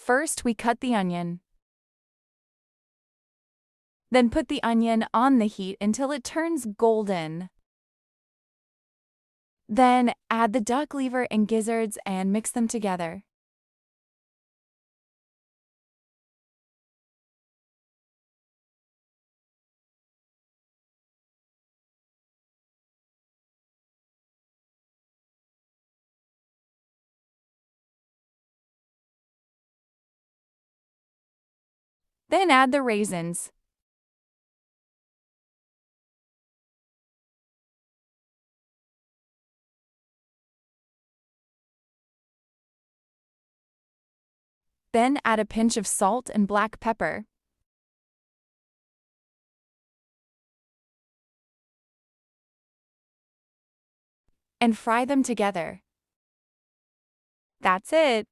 First, we cut the onion. Then put the onion on the heat until it turns golden. Then add the duck liver and gizzards and mix them together. Then add the raisins. Then add a pinch of salt and black pepper. And fry them together. That's it.